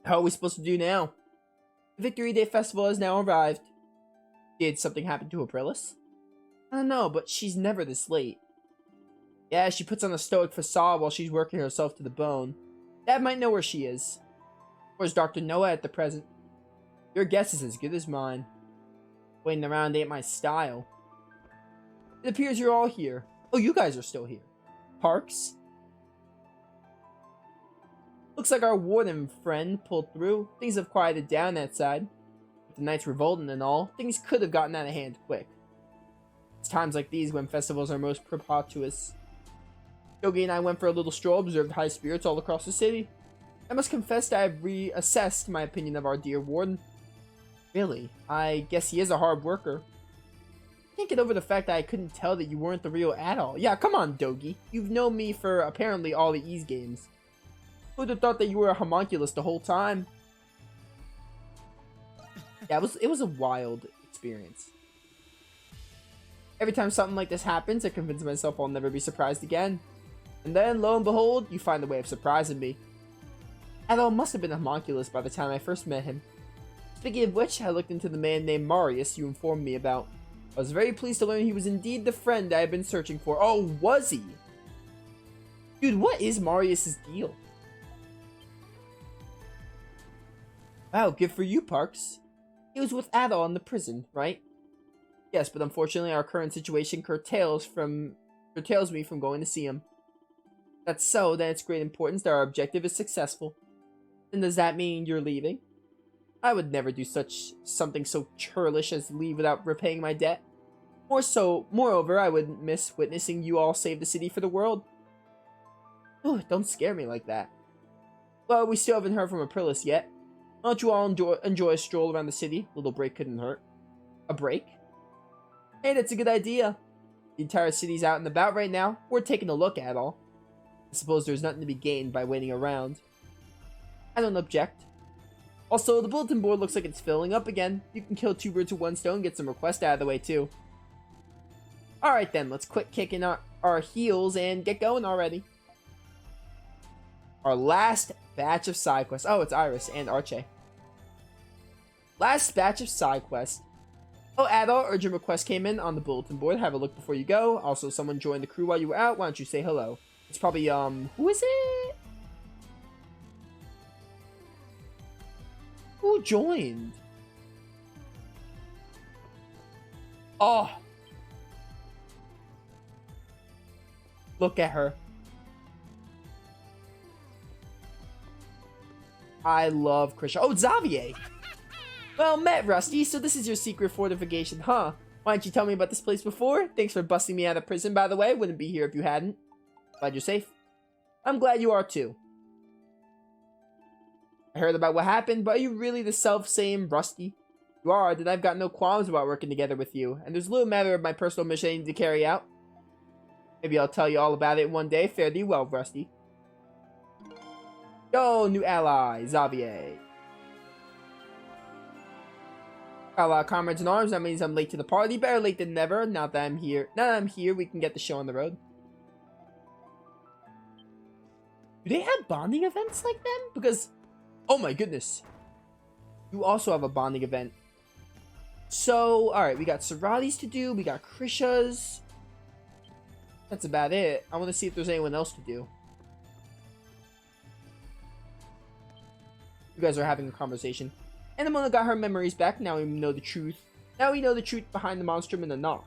How are we supposed to do now? The Victory Day Festival has now arrived. Did something happen to Aprilis? I don't know, but she's never this late. Yeah, she puts on a stoic facade while she's working herself to the bone. Dad might know where she is. Where's Dr. Noah at the present? Your guess is as good as mine. Waiting around ain't my style. It appears you're all here. Oh, you guys are still here. Parks? Looks like our warden friend pulled through. Things have quieted down that side. With the Knights revolting and all, things could have gotten out of hand quick. It's times like these when festivals are most preposterous. Yogi and I went for a little stroll, observed high spirits all across the city. I must confess that I've reassessed my opinion of our dear warden. Really, I guess he is a hard worker. I can't get over the fact that I couldn't tell that you weren't the real Adol. Yeah, come on, Dogi. You've known me for apparently all the Ys games. Who'd have thought that you were a homunculus the whole time? Yeah, it was a wild experience. Every time something like this happens, I convince myself I'll never be surprised again. And then, lo and behold, you find a way of surprising me. Adol must have been a homunculus by the time I first met him. Speaking of which, I looked into the man named Marius you informed me about. I was very pleased to learn he was indeed the friend I had been searching for. Oh, was he? Dude, what is Marius' deal? Wow, good for you, Parks. He was with Adol in the prison, right? Yes, but unfortunately our current situation curtails me from going to see him. That's so, then it's great importance that our objective is successful. And does that mean you're leaving? I would never do something so churlish as leave without repaying my debt. Moreover, I would miss witnessing you all save the city for the world. Oh, don't scare me like that. Well, we still haven't heard from Aprilis yet. Why don't you all enjoy a stroll around the city? A little break couldn't hurt. A break? Hey, that's a good idea. The entire city's out and about right now. We're taking a look at all. I suppose there's nothing to be gained by waiting around. I don't object. Also, the bulletin board looks like it's filling up again. You can kill 2 birds with 1 stone, get some requests out of the way too. Alright then, let's quit kicking our heels and get going already. Our last batch of side quests. Oh, it's Iris and Arche. Last batch of side quests. Oh, Adol, urgent request came in on the bulletin board. Have a look before you go. Also, someone joined the crew while you were out. Why don't you say hello? It's probably, who is it? Who joined? Oh. Look at her. I love Krisha. Oh, Xavier. Well met, Rusty. So this is your secret fortification, huh? Why didn't you tell me about this place before? Thanks for busting me out of prison, by the way. Wouldn't be here if you hadn't. Glad you're safe. I'm glad you are, too. I heard about what happened, but are you really the self-same Rusty? You are, then I've got no qualms about working together with you, and there's a little matter of my personal mission I need to carry out. Maybe I'll tell you all about it one day. Fare thee well, Rusty. Yo, new ally, Xavier. Got a lot of comrades in arms, that means I'm late to the party. Better late than never. Now that I'm here, we can get the show on the road. Do they have bonding events like them? Because, oh my goodness. You also have a bonding event. So, alright, we got Sarati's to do, we got Krisha's. That's about it. I want to see if there's anyone else to do. You guys are having a conversation. And Amona got her memories back. Now we know the truth. Now we know the truth behind the Monstrum and the Nox.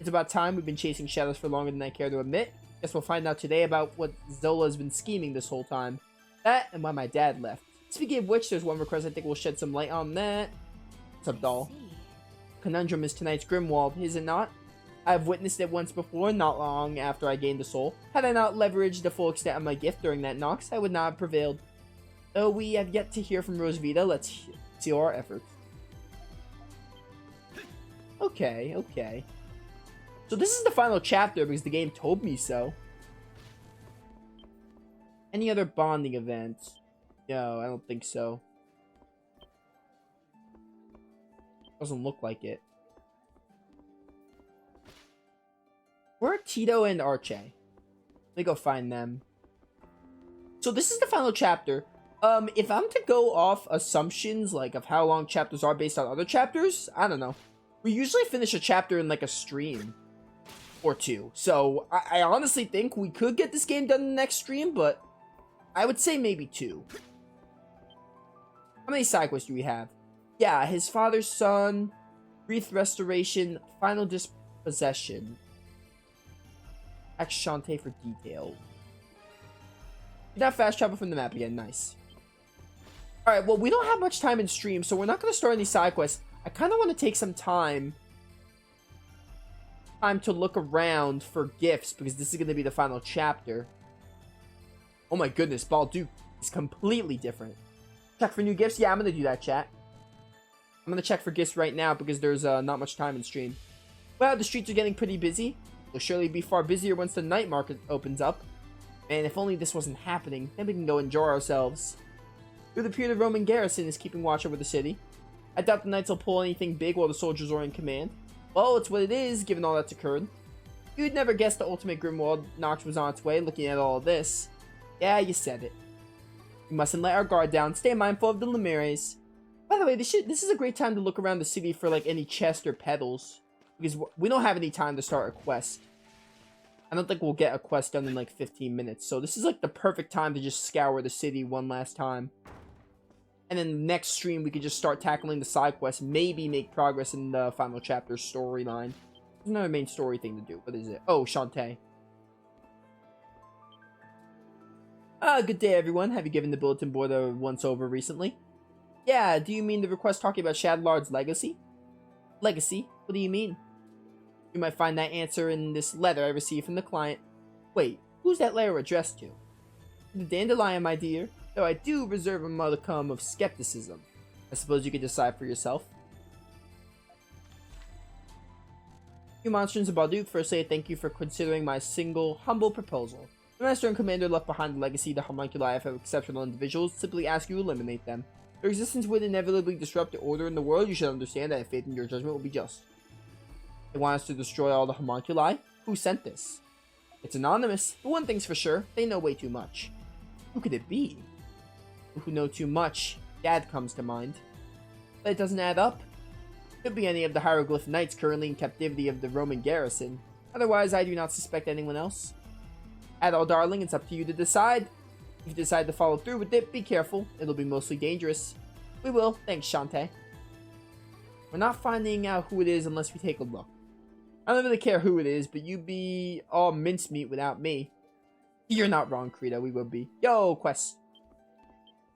It's about time. We've been chasing shadows for longer than I care to admit. Guess we'll find out today about what Zola's been scheming this whole time. That and why my dad left. Speaking of which, there's one request I think will shed some light on that. What's up, doll? Conundrum is tonight's Grimwald, is it not? I've witnessed it once before, not long after I gained the soul. Had I not leveraged the full extent of my gift during that Nox, I would not have prevailed. Though we have yet to hear from Rosvita, let's see our efforts. Okay, okay. So this is the final chapter because the game told me so. Any other bonding events? No, I don't think so. Doesn't look like it. Where are Tito and Arche? Let me go find them. So this is the final chapter. If I'm to go off assumptions, like, of how long chapters are based on other chapters, I don't know. We usually finish a chapter in, like, a stream or two. So, I honestly think we could get this game done in the next stream, but I would say maybe 2. How many side quests do we have? Yeah, his father's son, Wreath Restoration, Final Dispossession. Ask Shantae for detail. Did not fast travel from the map again, nice. Alright, well, we don't have much time in stream, so we're not going to start any side quests. I kind of want to take some time to look around for gifts, because this is going to be the final chapter. Oh my goodness, Balduke is completely different. Check for new gifts? Yeah, I'm going to do that, chat. I'm going to check for gifts right now, because there's not much time in stream. Well, the streets are getting pretty busy. They'll surely be far busier once the night market opens up. Man, if only this wasn't happening, then we can go enjoy ourselves. It would appear the Roman garrison is keeping watch over the city. I doubt the knights will pull anything big while the soldiers are in command. Well, it's what it is, given all that's occurred. You'd never guess the ultimate Grimwald Nox was on its way, looking at all of this. Yeah, you said it. We mustn't let our guard down. Stay mindful of the Lemires. By the way, this is a great time to look around the city for, like, any chests or petals. Because we don't have any time to start a quest. I don't think we'll get a quest done in, like, 15 minutes. So this is, like, the perfect time to just scour the city one last time. And then next stream, we could just start tackling the side quests. Maybe make progress in the final chapter storyline. There's another main story thing to do. What is it? Oh, Shantae. Good day, everyone. Have you given the bulletin board a once-over recently? Yeah, do you mean the request talking about Shadlard's legacy? Legacy? What do you mean? You might find that answer in this letter I received from the client. Wait, who's that letter addressed to? The Dandelion, my dear. Though I do reserve a modicum of skepticism. I suppose you could decide for yourself. You Monstrums of Balduke, firstly I thank you for considering my humble proposal. The Master and Commander left behind the legacy the homunculi of exceptional individuals simply ask you to eliminate them. Their existence would inevitably disrupt the order in the world. You should understand that I have faith in your judgment will be just. They want us to destroy all the homunculi? Who sent this? It's anonymous, but one thing's for sure, they know way too much. Who could it be? Who know too much? Dad comes to mind. But it doesn't add up. Could be any of the hieroglyph knights currently in captivity of the Roman garrison. Otherwise, I do not suspect anyone else. Adol, darling, it's up to you to decide. If you decide to follow through with it, be careful. It'll be mostly dangerous. We will. Thanks, Shantae. We're not finding out who it is unless we take a look. I don't really care who it is, but you'd be all mincemeat without me. You're not wrong, Krita. We will be. Yo, quest.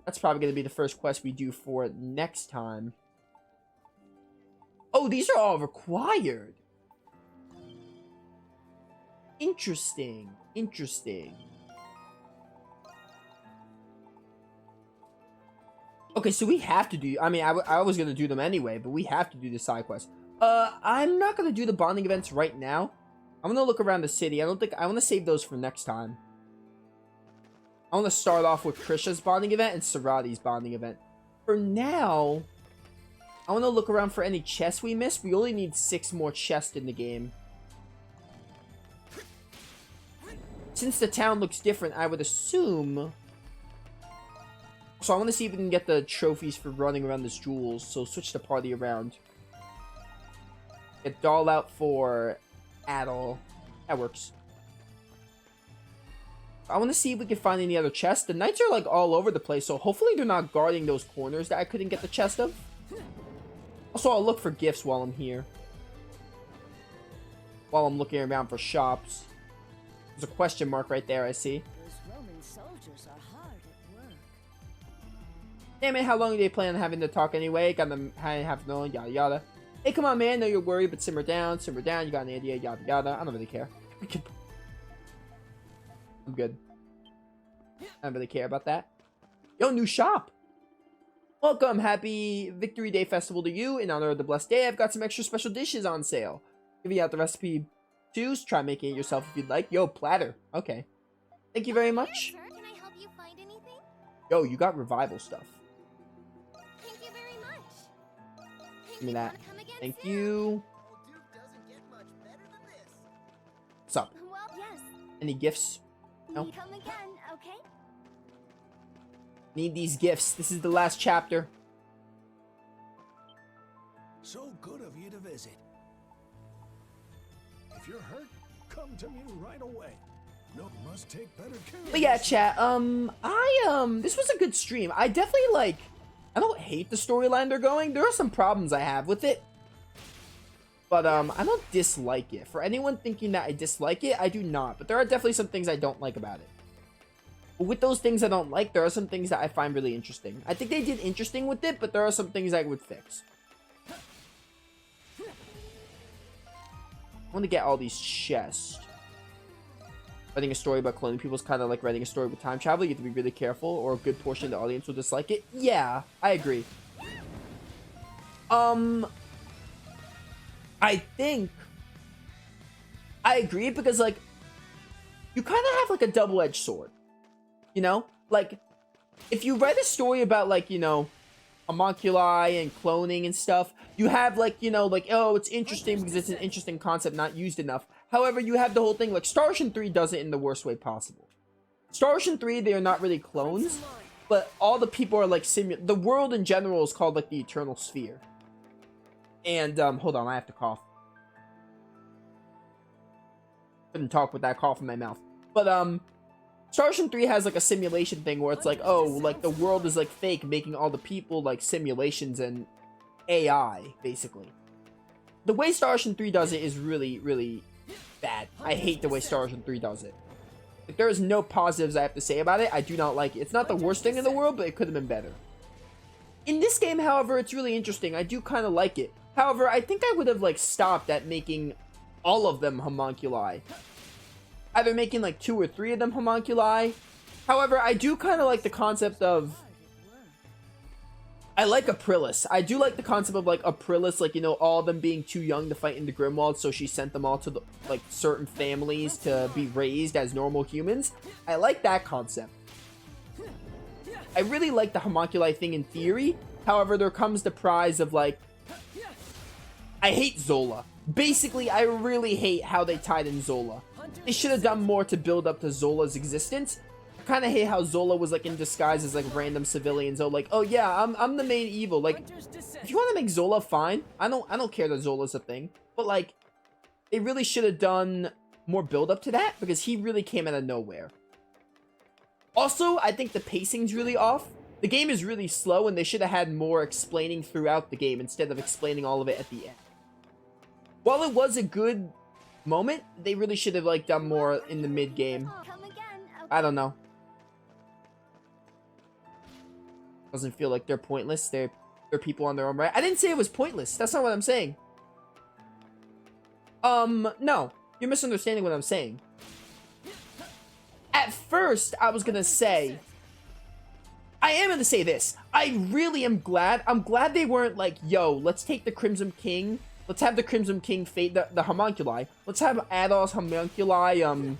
That's probably going to be the first quest we do for next time. Oh, these are all required. Interesting. Interesting. Okay, so we have to do... I mean, I was going to do them anyway, but we have to do the side quest. I'm not going to do the bonding events right now. I'm going to look around the city. I want to save those for next time. I want to start off with Krisha's bonding event and Sarati's bonding event. For now, I want to look around for any chests we missed. We only need 6 more chests in the game. Since the town looks different, I would assume... So I want to see if we can get the trophies for running around this jewels. So switch the party around. Get Doll out for Adol. That works. I want to see if we can find any other chests. The knights are like all over the place, so hopefully they're not guarding those corners that I couldn't get the chest of. Also, I'll look for gifts while I'm here. While I'm looking around for shops. There's a question mark right there, I see. Those Roman soldiers are hard at work. Damn it, how long do they plan on having to talk anyway? Got them have to know, yada yada. Hey, come on, man, know you're worried, but simmer down, you got an idea, yada yada. I don't really care. I'm good. I don't really care about that. Yo, new shop! Welcome, happy Victory Day Festival to you. In honor of the blessed day, I've got some extra special dishes on sale. Giving out the recipe too, so try making it yourself if you'd like. Yo, platter. Okay. Thank you very much. Here, sir. Can I help you find anything? Yo, you got revival stuff. Thank you very much. Give me that. Come again Thank soon. you. Balduke doesn't get much better than this. What's up? Well, yes. Any gifts? No? Come again, okay? Need these gifts. This is the last chapter. So good of you to visit. If you're hurt, come to me right away. No, must take better care of But yeah, yourself. chat, this was a good stream. I definitely, I don't hate the storyline they're going. There are some problems I have with it. But, I don't dislike it. For anyone thinking that I dislike it, I do not. But there are definitely some things I don't like about it. But with those things I don't like, there are some things that I find really interesting. I think they did interesting with it, but there are some things I would fix. I want to get all these chests. Writing a story about cloning people is kind of like writing a story with time travel. You have to be really careful, or a good portion of the audience will dislike it. Yeah, I agree. I think I agree because, like, you kind of have, like, a double-edged sword. You know? Like, if you write a story about, like, you know, homunculi and cloning and stuff, you have, like, you know, like, oh, it's interesting because it's an interesting concept not used enough. However, you have the whole thing, like, Star Ocean 3 does it in the worst way possible. Star Ocean 3, they are not really clones, but all the people are, like, the world in general is called, like, the Eternal Sphere. And, hold on, I have to cough. Couldn't talk with that cough in my mouth. But, Star Ocean 3 has, like, a simulation thing where it's like, oh, like, the world is, like, fake, making all the people, like, simulations and AI, basically. The way Star Ocean 3 does it is really, really bad. I hate the way Star Ocean 3 does it. Like, there is no positives I have to say about it. I do not like it. It's not the worst thing in the world, but it could have been better. In this game, however, it's really interesting. I do kind of like it. However, I think I would have, like, stopped at making all of them homunculi. Either making, like, 2 or 3 of them homunculi. However, I do kind of like the concept of... I like Aprilis. I do like the concept of, like, Aprilis, like, you know, all of them being too young to fight in the Grimwald, so she sent them all to, the, like, certain families to be raised as normal humans. I like that concept. I really like the homunculi thing in theory. However, there comes the prize of, like... I hate Zola. Basically, I really hate how they tied in Zola. They should have done more to build up to Zola's existence. I kind of hate how Zola was, like, in disguise as, like, random civilians. Oh, like, oh yeah, I'm the main evil. Like, if you want to make Zola, fine. I don't care that Zola's a thing. But, like, they really should have done more build up to that because he really came out of nowhere. Also, I think the pacing's really off. The game is really slow and they should have had more explaining throughout the game instead of explaining all of it at the end. While it was a good moment, they really should have, like, done more in the mid-game. Come again. Okay. I don't know. Doesn't feel like they're pointless. They're people on their own right. I didn't say it was pointless. That's not what I'm saying. No. You're misunderstanding what I'm saying. At first, I was gonna say... I am gonna say this. I really am glad. I'm glad they weren't like, yo, let's take the Crimson King... Let's have the Crimson King fate the homunculi. Let's have Adol's homunculi,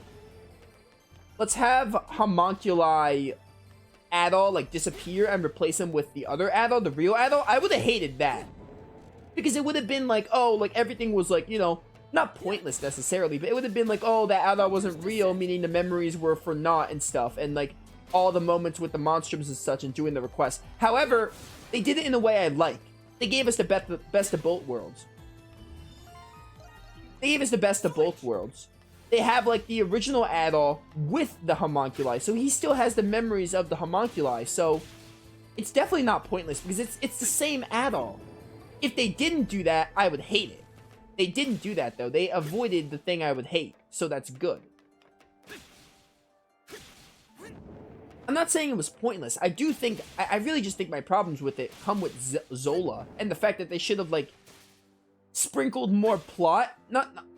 let's have homunculi Adol, like, disappear and replace him with the other Adol, the real Adol. I would have hated that. Because it would have been like, oh, like, everything was, like, you know, not pointless necessarily, but it would have been like, oh, that Adol wasn't real, meaning the memories were for naught and stuff, and, like, all the moments with the Monstrums and such and doing the request. However, they did it in a way I like. They gave us the best of both worlds. They gave us the best of both worlds. They have, like, the original Adol with the homunculi, so he still has the memories of the homunculi, so it's definitely not pointless, because it's the same Adol. If they didn't do that, I would hate it. They didn't do that, though. They avoided the thing I would hate, so that's good. I'm not saying it was pointless. I do think, I really just think my problems with it come with Zola, and the fact that they should have, like, sprinkled more plot.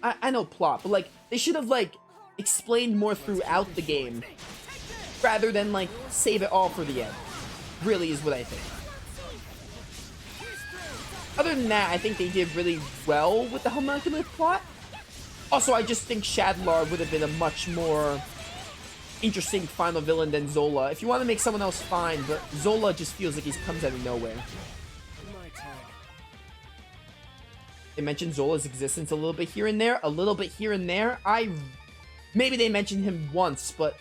I know plot, but, like, they should have, like, explained more throughout the game rather than, like, save it all for the end. Really is what I think. Other than that, I think they did really well with the homunculus plot. Also, I just think Shadlar would have been a much more interesting final villain than Zola. If you want to make someone else, fine, but Zola just feels like he comes out of nowhere. They mentioned Zola's existence a little bit here and there. A little bit here and there. Maybe they mentioned him once, but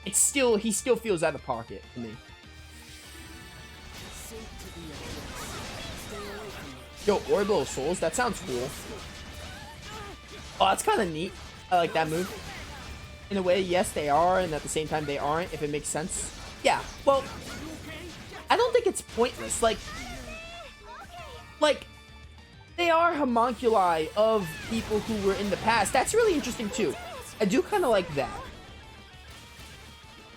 it's still, he still feels out of pocket to me. Yo, Orbital Souls, that sounds cool. Oh, that's kind of neat. I like that move. In a way, yes, they are, and at the same time, they aren't, if it makes sense. Yeah, well, I don't think it's pointless. Like, they are homunculi of people who were in the past. That's really interesting, too. I do kind of like that.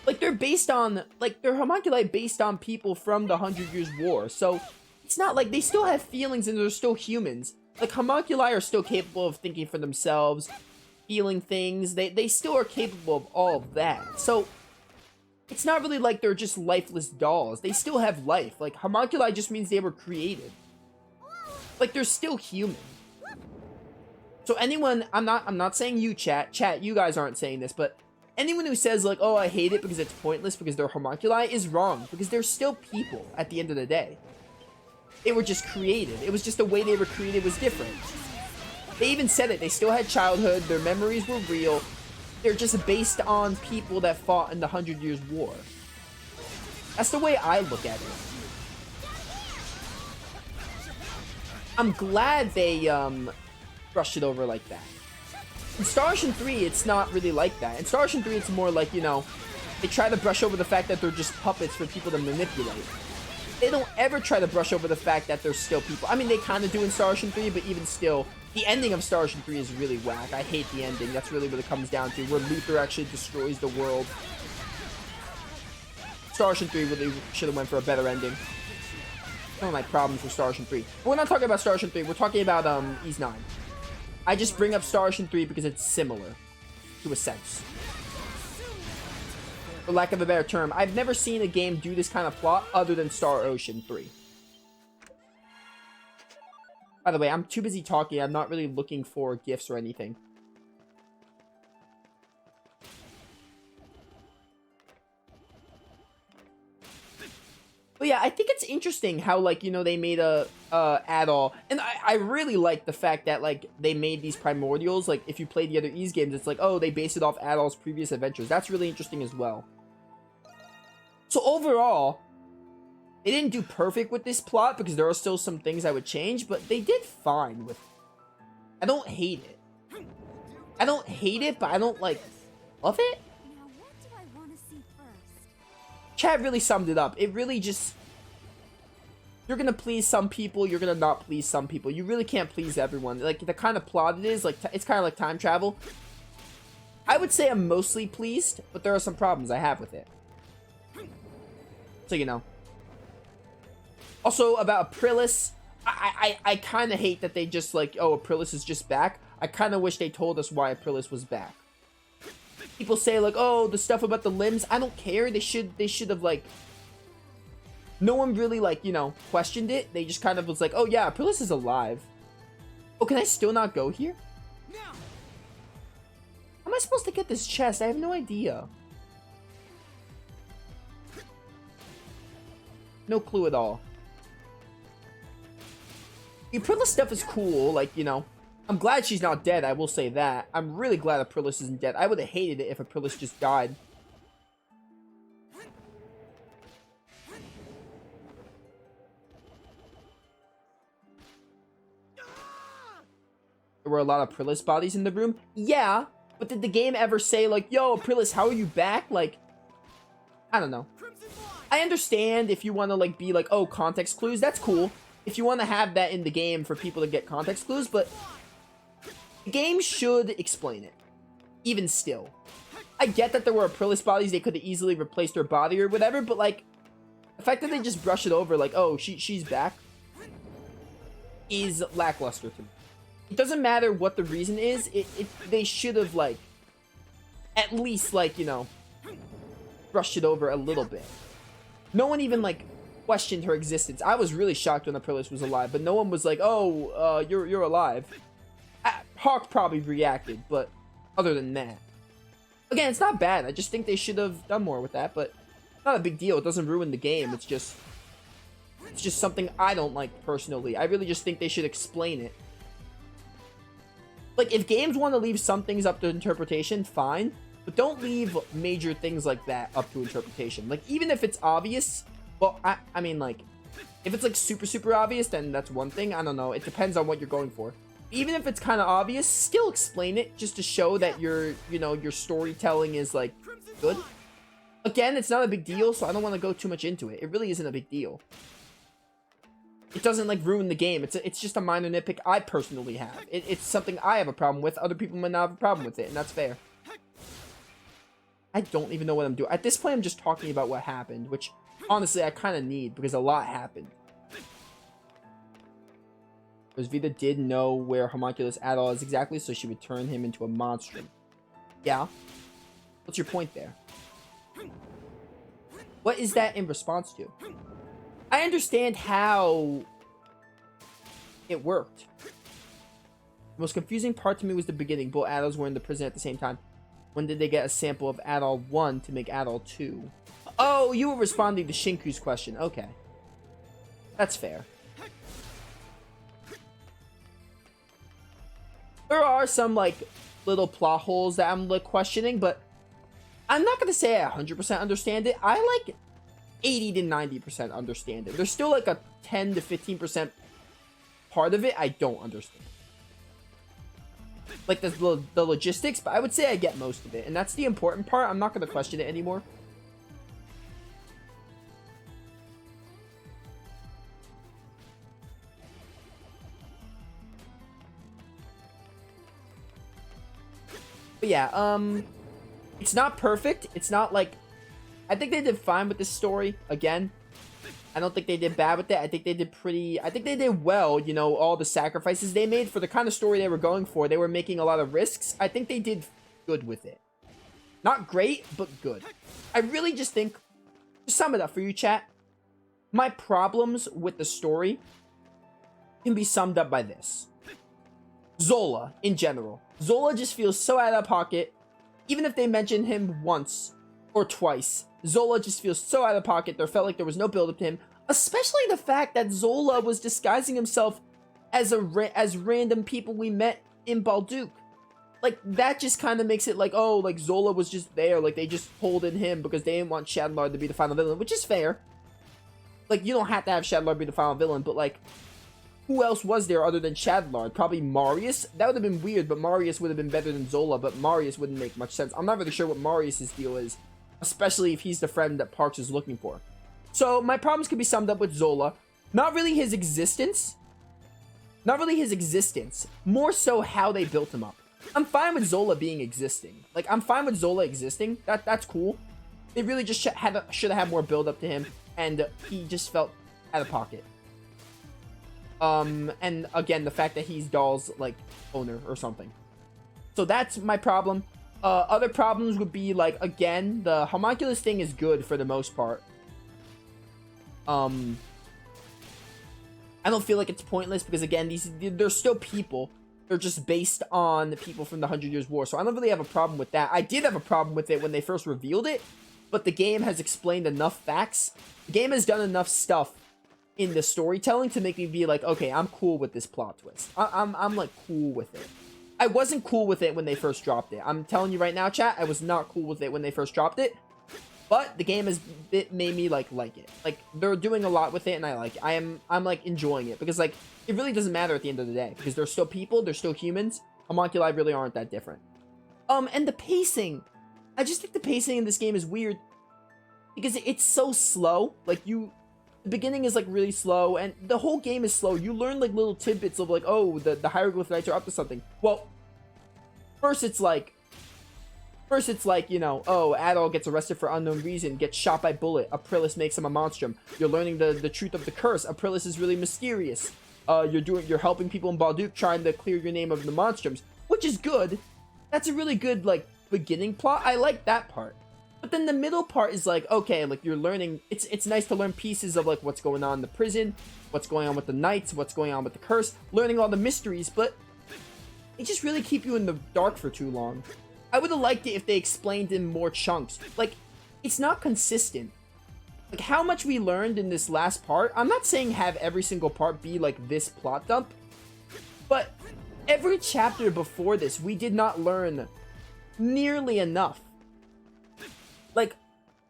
Like, they're based on, like, they're homunculi based on people from the 100 Years' War. So, it's not like they still have feelings and they're still humans. Like, homunculi are still capable of thinking for themselves, feeling things. They still are capable of all of that. So, it's not really like they're just lifeless dolls. They still have life. Like, homunculi just means they were created. Like, they're still human. So anyone, I'm not saying you, chat, you guys aren't saying this, but anyone who says, like, oh, I hate it because it's pointless because they're homunculi is wrong, because they're still people at the end of the day. They were just created. It was just the way they were created was different. They even said it. They still had childhood. Their memories were real. They're just based on people that fought in the 100 Years' War. That's the way I look at it. I'm glad they, brushed it over like that. In Star Ocean 3, it's not really like that. In Star Ocean 3, it's more like, you know, they try to brush over the fact that they're just puppets for people to manipulate. They don't ever try to brush over the fact that they're still people. I mean, they kind of do in Star Ocean 3, but even still, the ending of Star Ocean 3 is really whack. I hate the ending. That's really what it comes down to, where Luther actually destroys the world. Star Ocean 3 really should have went for a better ending. Some of my problems with Star Ocean 3. But we're not talking about Star Ocean 3. We're talking about Ys 9. I just bring up Star Ocean 3 because it's similar, to a sense. For lack of a better term, I've never seen a game do this kind of plot other than Star Ocean 3. By the way, I'm too busy talking. I'm not really looking for gifts or anything. But yeah, I think it's interesting how, like, you know, they made a add-all. And I really like the fact that, like, they made these primordials. Like, if you play the other Ys games, it's like, oh, they based it off Adol's previous adventures. That's really interesting as well. So overall, they didn't do perfect with this plot because there are still some things I would change, but they did fine with it. I don't hate it. I don't hate it, but I don't, like, love it. Now, what do I want to see first? Chad really summed it up. It really just... You're gonna please some people, you're gonna not please some people. You really can't please everyone. Like, the kind of plot it is, like, it's kind of like time travel. I would say I'm mostly pleased, but there are some problems I have with it. So, you know. Also, about Aprilis, I kind of hate that they just, like, oh, Aprilis is just back. I kind of wish they told us why Aprilis was back. People say, like, oh, the stuff about the limbs, I don't care. They should have, like... No one really, like, you know, questioned it. They just kind of was like, oh, yeah, Aprilis is alive. Oh, can I still not go here? How am I supposed to get this chest? I have no idea. No clue at all. The Aprilis stuff is cool, like, you know. I'm glad she's not dead, I will say that. I'm really glad Aprilis isn't dead. I would have hated it if Aprilis just died. There were a lot of Aprilis bodies in the room. Yeah, but did the game ever say, like, yo, Aprilis, how are you back? Like, I don't know. I understand if you want to, like, be like, oh, context clues. That's cool. If you want to have that in the game for people to get context clues, but the game should explain it. Even still. I get that there were Aprilis bodies. They could have easily replaced her body or whatever, but, like, the fact that they just brush it over, like, oh, she's back, is lackluster to me. It doesn't matter what the reason is. They should have, like, at least, like, you know, brushed it over a little bit. No one even, like, questioned her existence. I was really shocked when Aprilis was alive, but no one was like, oh, you're alive. Hawk probably reacted, but other than that. Again, it's not bad. I just think they should have done more with that, but not a big deal. It doesn't ruin the game. It's just something I don't like personally. I really just think they should explain it. Like, if games want to leave some things up to interpretation, fine. but don't leave major things like that up to interpretation. Like, even if it's obvious, well, I mean, like, if it's, like, super, super obvious, then that's one thing. I don't know. It depends on what you're going for. Even if it's kind of obvious, still explain it just to show that your storytelling is, like, good. Again, it's not a big deal, so I don't want to go too much into it. It really isn't a big deal. It doesn't, like, ruin the game. It's just a minor nitpick I personally have. It's something I have a problem with. Other people might not have a problem with it, and that's fair. I don't even know what I'm doing. At this point, I'm just talking about what happened, which, honestly, I kind of need, because a lot happened. Because Vita did know where Homunculus Adol is exactly, so she would turn him into a monstrum. Yeah? What's your point there? What is that in response to? I understand how it worked. The most confusing part to me was the beginning. Both Adols were in the prison at the same time. When did they get a sample of Adol 1 to make Adol 2? Oh, you were responding to Shinku's question. Okay. That's fair. There are some, like, little plot holes that I'm, like, questioning, but I'm not going to say I 100% understand it. I, like, 80 to 90% understand it. There's still, like, a 10 to 15% part of it I don't understand. Like, the logistics, but I would say I get most of it. And that's the important part. I'm not going to question it anymore. But yeah, it's not perfect. It's not like... I think they did fine with this story, again. I don't think they did bad with it. I think they did pretty... I think they did well, you know, all the sacrifices they made for the kind of story they were going for. They were making a lot of risks. I think they did good with it. Not great, but good. I really just think... To sum it up for you, chat, my problems with the story can be summed up by this. Zola, in general. Zola just feels so out of pocket. Even if they mention him once or twice, Zola just feels so out of pocket. There felt like there was no build-up to him. Especially the fact that Zola was disguising himself as random people we met in Balduke. Like, that just kind of makes it like, oh, like, Zola was just there. Like, they just pulled in him because they didn't want Shadowlord to be the final villain, which is fair. Like, you don't have to have Shadowlord be the final villain, but, like, who else was there other than Shadowlord? Probably Marius? That would have been weird, but Marius would have been better than Zola, but Marius wouldn't make much sense. I'm not really sure what Marius's deal is, especially if he's the friend that Parks is looking for. So, my problems can be summed up with Zola. Not really his existence. Not really his existence. More so how they built him up. I'm fine with Zola being existing. Like, I'm fine with Zola existing. That's cool. They really just should have had more build up to him, and he just felt out of pocket. And again, the fact that he's Doll's, like, owner or something. So that's my problem. Other problems would be, like, again, the homunculus thing is good for the most part. I don't feel like it's pointless because, again, they're still people. They're just based on the people from the 100 Years' War. So I don't really have a problem with that. I did have a problem with it when they first revealed it, but the game has explained enough facts. The game has done enough stuff in the storytelling to make me be like, okay, I'm cool with this plot twist. I'm like cool with it. I wasn't cool with it when they first dropped it. I'm telling you right now, chat, I was not cool with it when they first dropped it. But the game it made me like it. Like, they're doing a lot with it, and I like it. I'm like enjoying it because, like, it really doesn't matter at the end of the day because they're still people, they're still humans. Homunculi really aren't that different. And the pacing, I just think the pacing in this game is weird because it's so slow. Like, the beginning is like really slow, and the whole game is slow. You learn like little tidbits of like, oh, the Hieroglyph Knights are up to something. Well, first it's like, you know, oh, Adol gets arrested for unknown reason, gets shot by bullet. Aprilis makes him a monstrum. You're learning the truth of the curse. Aprilis is really mysterious. You're helping people in Balduke trying to clear your name of the monstrums, which is good. That's a really good, like, beginning plot. I like that part. But then the middle part is like, okay, like, you're learning, it's nice to learn pieces of like what's going on in the prison, what's going on with the knights, what's going on with the curse, learning all the mysteries, but they just really keep you in the dark for too long. I would have liked it if they explained in more chunks. Like, it's not consistent. Like, how much we learned in this last part, I'm not saying have every single part be like this plot dump, but every chapter before this, we did not learn nearly enough. like,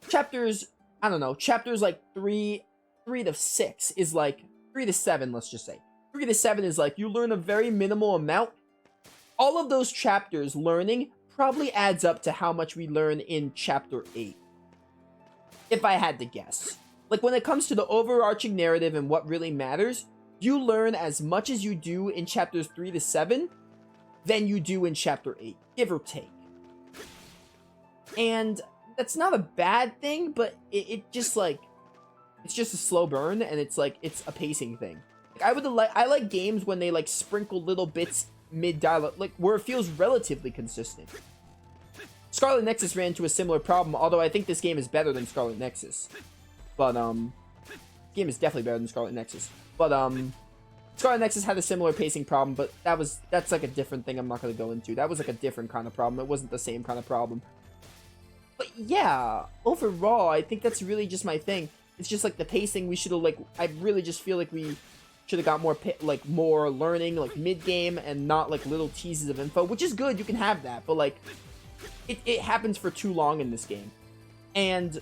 chapters, I don't know, chapters like 3 to 6 is like, 3 to 7, let's just say. 3 to 7 is like, you learn a very minimal amount. All of those chapters learning probably adds up to how much we learn in chapter 8. If I had to guess. Like, when it comes to the overarching narrative and what really matters, you learn as much as you do in chapters 3 to 7 than you do in chapter 8, give or take. And that's not a bad thing, but it just, like, it's just a slow burn, and it's, like, it's a pacing thing. Like, I like games when they, like, sprinkle little bits mid-dialogue, like, where it feels relatively consistent. Scarlet Nexus ran into a similar problem, although I think this game is better than Scarlet Nexus. But, game is definitely better than Scarlet Nexus. But, Scarlet Nexus had a similar pacing problem, but that's like a different thing I'm not going to go into. That was like a different kind of problem. It wasn't the same kind of problem. But yeah, overall, I think that's really just my thing. It's just like the pacing, we should have, like, I really just feel like we should have got more, like, more learning, like, mid-game, and not, like, little teases of info, which is good, you can have that, but, like, it happens for too long in this game. And,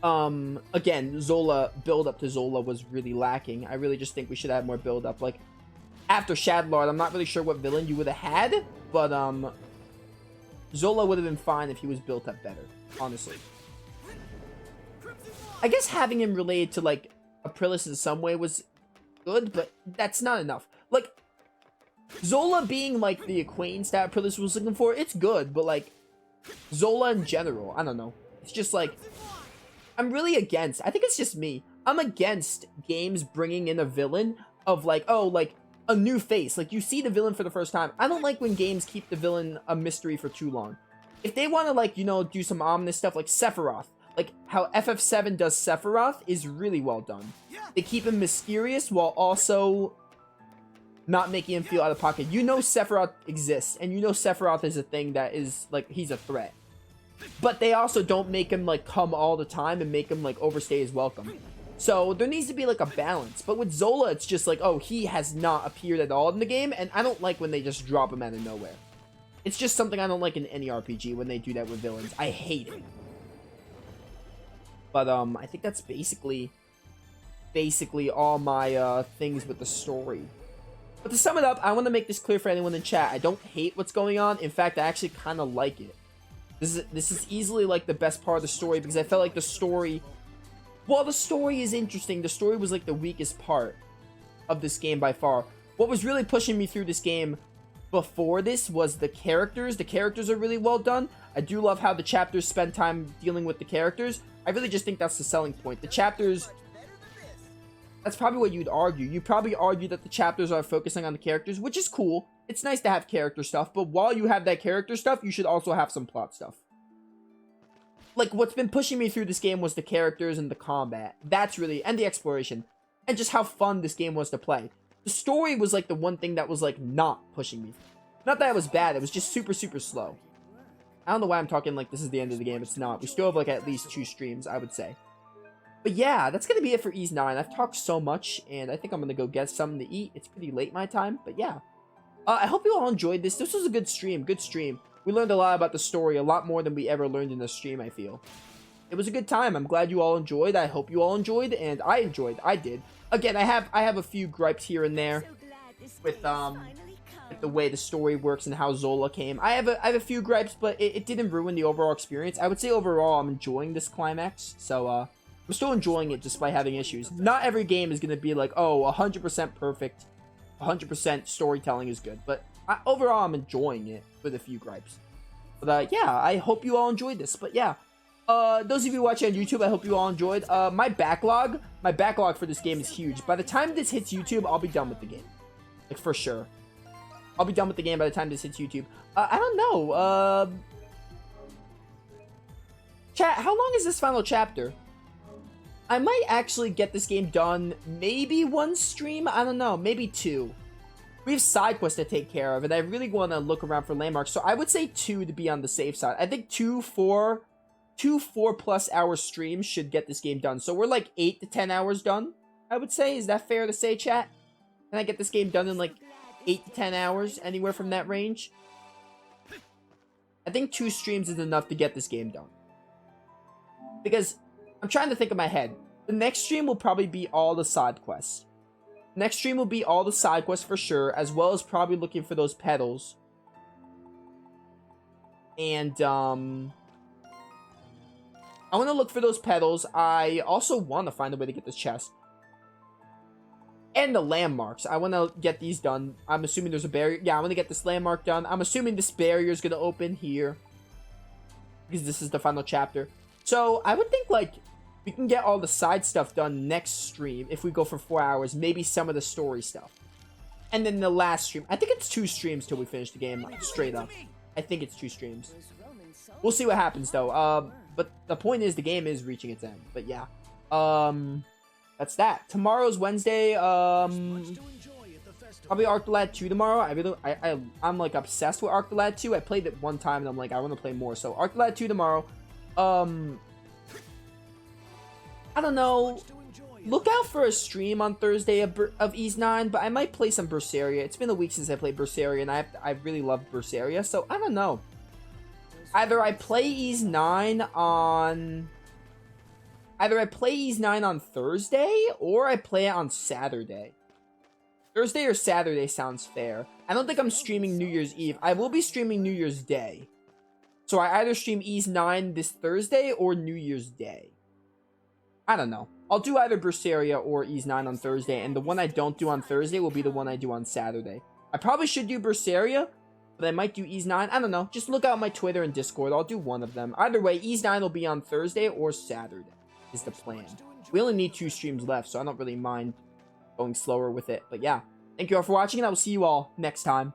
again, build up to Zola was really lacking. I really just think we should have more build up. Like, after Shadlord, I'm not really sure what villain you would have had, but, Zola would have been fine if he was built up better, honestly. I guess having him related to, like, Aprilis in some way was good, but that's not enough. Like, Zola being, like, the acquaintance that Aprilis was looking for, it's good, but, like, Zola in general, I don't know. It's just, like, I'm really against, I think it's just me, I'm against games bringing in a villain of, like, oh, like, a new face. Like, you see the villain for the first time. I don't like when games keep the villain a mystery for too long. If they want to, like, you know, do some ominous stuff, like Sephiroth, like how FF7 does Sephiroth is really well done. They keep him mysterious while also not making him feel out of pocket. You know Sephiroth exists, and you know Sephiroth is a thing that is, like, he's a threat. But they also don't make him, like, come all the time and make him, like, overstay his welcome. So there needs to be, like, a balance. But with Zola, it's just like, oh, he has not appeared at all in the game, and I don't like when they just drop him out of nowhere. It's just something I don't like in any RPG when they do that with villains. I hate it. But, I think that's basically all my, things with the story. But to sum it up, I want to make this clear for anyone in chat. I don't hate what's going on. In fact, I actually kind of like it. This is easily, like, the best part of the story, because I felt like the story... While the story is interesting, the story was, like, the weakest part of this game by far. What was really pushing me through this game before this was the characters. The characters are really well done. I do love how the chapters spend time dealing with the characters. I really just think that's the selling point. The chapters... That's probably what you'd argue. You'd probably argue that the chapters are focusing on the characters, which is cool. It's nice to have character stuff, but while you have that character stuff, you should also have some plot stuff. Like, what's been pushing me through this game was the characters and the combat. That's really... And the exploration. And just how fun this game was to play. The story was, like, the one thing that was, like, not pushing me. Not that it was bad. It was just super, super slow. I don't know why I'm talking like this is the end of the game. It's not. We still have, like, at least 2 streams, I would say. But yeah, that's going to be it for Ys 9. I've talked so much, and I think I'm going to go get something to eat. It's pretty late my time, but yeah. I hope you all enjoyed this. This was a good stream. Good stream. We learned a lot about the story, a lot more than we ever learned in a stream, I feel. It was a good time. I'm glad you all enjoyed. I hope you all enjoyed, and I enjoyed. I did. Again, I have a few gripes here and there with the way the story works and how Zola came. I have a few gripes, but it didn't ruin the overall experience. I would say overall I'm enjoying this climax, so I'm still enjoying it despite having issues. Not every game is going to be like, oh, 100% perfect, 100% storytelling is good, but overall I'm enjoying it with a few gripes. But yeah, I hope you all enjoyed this. But yeah, those of you watching on YouTube, I hope you all enjoyed. My backlog for this game is huge. By the time this hits YouTube, I'll be done with the game. Like, for sure. I'll be done with the game by the time this hits YouTube. I don't know. Chat, how long is this final chapter? I might actually get this game done maybe 1 stream. I don't know. Maybe 2. We have side quests to take care of, and I really want to look around for landmarks. So I would say 2 to be on the safe side. I think 2 4+ hour streams should get this game done. So we're like 8 to 10 hours done, I would say. Is that fair to say, chat? Can I get this game done in like 8 to 10 hours? Anywhere from that range? I think 2 streams is enough to get this game done. Because I'm trying to think in my head. The next stream will probably be all the side quests. Next stream will be all the side quests for sure, as well as probably looking for those petals. And, I want to look for those petals. I also want to find a way to get this chest. And the landmarks. I want to get these done. I'm assuming there's a barrier. Yeah, I want to get this landmark done. I'm assuming this barrier is going to open here. Because this is the final chapter. So, I would think, like, we can get all the side stuff done next stream. If we go for 4 hours. Maybe some of the story stuff. And then the last stream. I think it's 2 streams till we finish the game. Straight up. I think it's 2 streams. We'll see what happens, though. But the point is, the game is reaching its end. But yeah. That's that. Tomorrow's Wednesday. Probably Arc the Lad 2 tomorrow. I'm like obsessed with Arc the Lad 2. I played it one time and I'm like, I want to play more. So Arc the Lad 2 tomorrow. I don't know. Look out for a stream on Thursday of Ys 9, but I might play some Berseria. It's been a week since I played Berseria, and I really love Berseria, so I don't know. Either I play Ys 9 on Thursday, or I play it on Saturday. Thursday or Saturday sounds fair. I don't think I'm streaming New Year's Eve. I will be streaming New Year's Day. So I either stream Ys 9 this Thursday or New Year's Day. I don't know. I'll do either Berseria or Ys 9 on Thursday, and the one I don't do on Thursday will be the one I do on Saturday. I probably should do Berseria, but I might do Ys 9. I don't know. Just look out my Twitter and Discord. I'll do one of them. Either way, Ys 9 will be on Thursday or Saturday is the plan. We only need 2 streams left, so I don't really mind going slower with it. But yeah, thank you all for watching, and I will see you all next time.